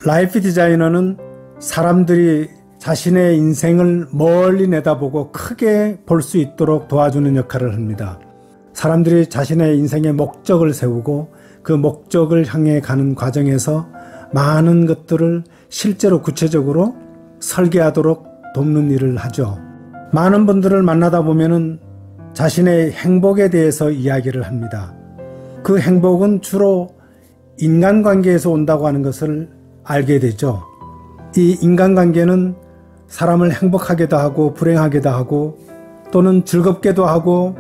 라이프 디자이너는 사람들이 자신의 인생을 멀리 내다보고 크게 볼 수 있도록 도와주는 역할을 합니다. 사람들이 자신의 인생의 목적을 세우고 그 목적을 향해 가는 과정에서 많은 것들을 실제로 구체적으로 설계하도록 돕는 일을 하죠. 많은 분들을 만나다 보면은 자신의 행복에 대해서 이야기를 합니다. 그 행복은 주로 인간관계에서 온다고 하는 것을 알게 되죠. 이 인간관계는 사람을 행복하게도 하고 불행하게도 하고 또는 즐겁게도 하고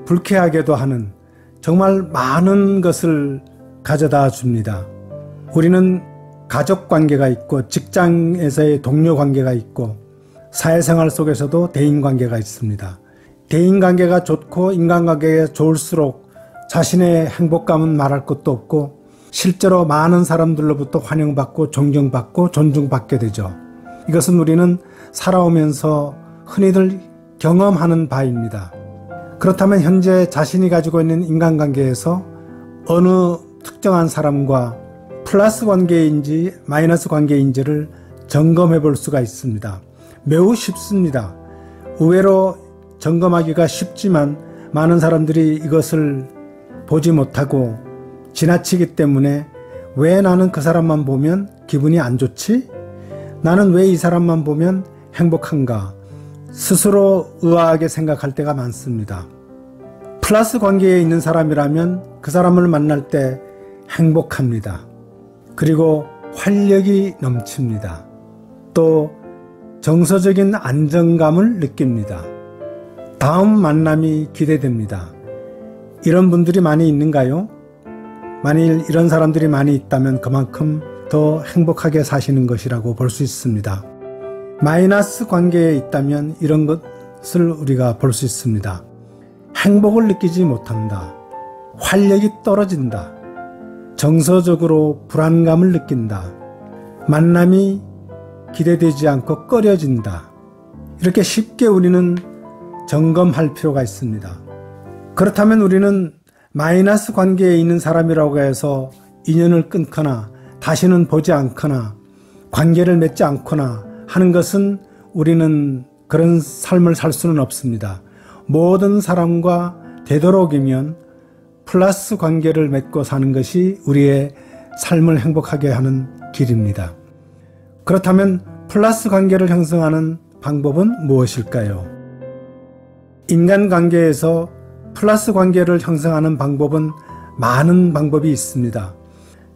불쾌하게도 하는 정말 많은 것을 가져다 줍니다. 우리는 가족관계가 있고 직장에서의 동료관계가 있고 사회생활 속에서도 대인관계가 있습니다. 대인관계가 좋고 인간관계가 좋을수록 자신의 행복감은 말할 것도 없고 실제로 많은 사람들로부터 환영받고 존경받고 존중받게 되죠. 이것은 우리는 살아오면서 흔히들 경험하는 바입니다. 그렇다면 현재 자신이 가지고 있는 인간관계에서 어느 특정한 사람과 플러스 관계인지 마이너스 관계인지를 점검해 볼 수가 있습니다. 매우 쉽습니다. 의외로 점검하기가 쉽지만 많은 사람들이 이것을 보지 못하고 지나치기 때문에 왜 나는 그 사람만 보면 기분이 안 좋지? 나는 왜 이 사람만 보면 행복한가? 스스로 의아하게 생각할 때가 많습니다. 플러스 관계에 있는 사람이라면 그 사람을 만날 때 행복합니다. 그리고 활력이 넘칩니다. 또 정서적인 안정감을 느낍니다. 다음 만남이 기대됩니다. 이런 분들이 많이 있는가요? 만일 이런 사람들이 많이 있다면 그만큼 더 행복하게 사시는 것이라고 볼 수 있습니다. 마이너스 관계에 있다면 이런 것을 우리가 볼 수 있습니다. 행복을 느끼지 못한다. 활력이 떨어진다. 정서적으로 불안감을 느낀다. 만남이 기대되지 않고 꺼려진다. 이렇게 쉽게 우리는 점검할 필요가 있습니다. 그렇다면 우리는 마이너스 관계에 있는 사람이라고 해서 인연을 끊거나 다시는 보지 않거나 관계를 맺지 않거나 하는 것은 우리는 그런 삶을 살 수는 없습니다. 모든 사람과 되도록이면 플러스 관계를 맺고 사는 것이 우리의 삶을 행복하게 하는 길입니다. 그렇다면 플러스 관계를 형성하는 방법은 무엇일까요? 인간관계에서 플러스 관계를 형성하는 방법은 많은 방법이 있습니다.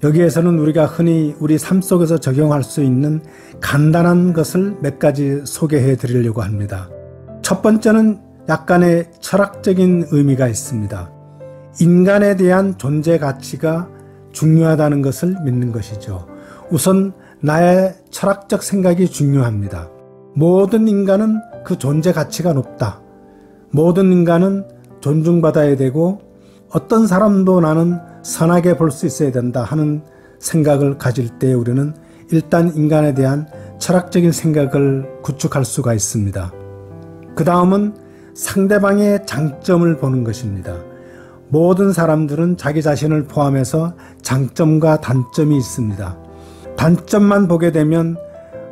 여기에서는 우리가 흔히 우리 삶 속에서 적용할 수 있는 간단한 것을 몇 가지 소개해 드리려고 합니다. 첫 번째는 약간의 철학적인 의미가 있습니다. 인간에 대한 존재 가치가 중요하다는 것을 믿는 것이죠. 우선 나의 철학적 생각이 중요합니다. 모든 인간은 그 존재 가치가 높다. 모든 인간은 존중받아야 되고 어떤 사람도 나는 선하게 볼 수 있어야 된다 하는 생각을 가질 때 우리는 일단 인간에 대한 철학적인 생각을 구축할 수가 있습니다. 그 다음은 상대방의 장점을 보는 것입니다. 모든 사람들은 자기 자신을 포함해서 장점과 단점이 있습니다. 단점만 보게 되면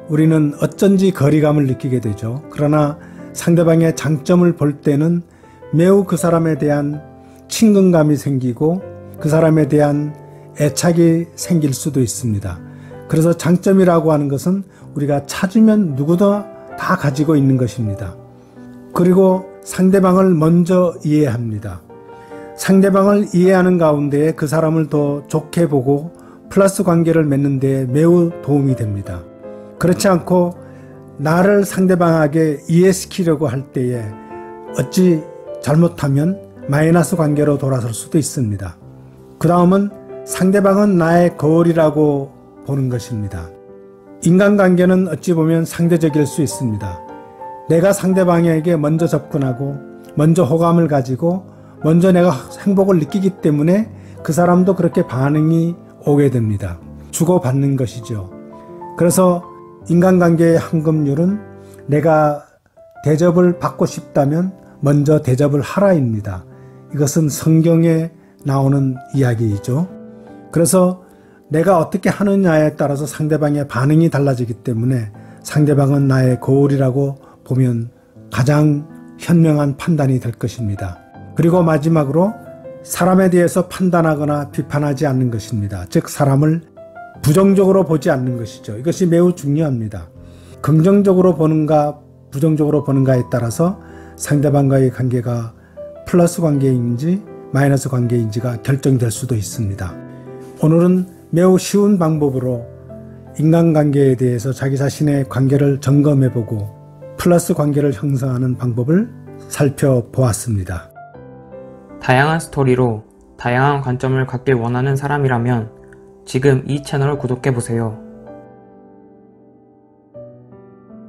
우리는 어쩐지 거리감을 느끼게 되죠. 그러나 상대방의 장점을 볼 때는 매우 그 사람에 대한 친근감이 생기고 그 사람에 대한 애착이 생길 수도 있습니다. 그래서 장점이라고 하는 것은 우리가 찾으면 누구도 다 가지고 있는 것입니다. 그리고 상대방을 먼저 이해합니다. 상대방을 이해하는 가운데 그 사람을 더 좋게 보고 플러스 관계를 맺는 데 매우 도움이 됩니다. 그렇지 않고 나를 상대방에게 이해시키려고 할 때에 어찌 잘못하면 마이너스 관계로 돌아설 수도 있습니다. 그 다음은 상대방은 나의 거울이라고 보는 것입니다. 인간관계는 어찌 보면 상대적일 수 있습니다. 내가 상대방에게 먼저 접근하고 먼저 호감을 가지고 먼저 내가 행복을 느끼기 때문에 그 사람도 그렇게 반응이 오게 됩니다. 주고받는 것이죠. 그래서 인간관계의 황금률은 내가 대접을 받고 싶다면 먼저 대접을 하라입니다. 이것은 성경에 나오는 이야기이죠. 그래서 내가 어떻게 하느냐에 따라서 상대방의 반응이 달라지기 때문에 상대방은 나의 거울이라고 보면 가장 현명한 판단이 될 것입니다. 그리고 마지막으로 사람에 대해서 판단하거나 비판하지 않는 것입니다. 즉 사람을 부정적으로 보지 않는 것이죠. 이것이 매우 중요합니다. 긍정적으로 보는가 부정적으로 보는가에 따라서 상대방과의 관계가 플러스 관계인지 마이너스 관계인지가 결정될 수도 있습니다. 오늘은 매우 쉬운 방법으로 인간관계에 대해서 자기 자신의 관계를 점검해보고 플러스 관계를 형성하는 방법을 살펴보았습니다. 다양한 스토리로 다양한 관점을 갖길 원하는 사람이라면 지금 이 채널을 구독해보세요.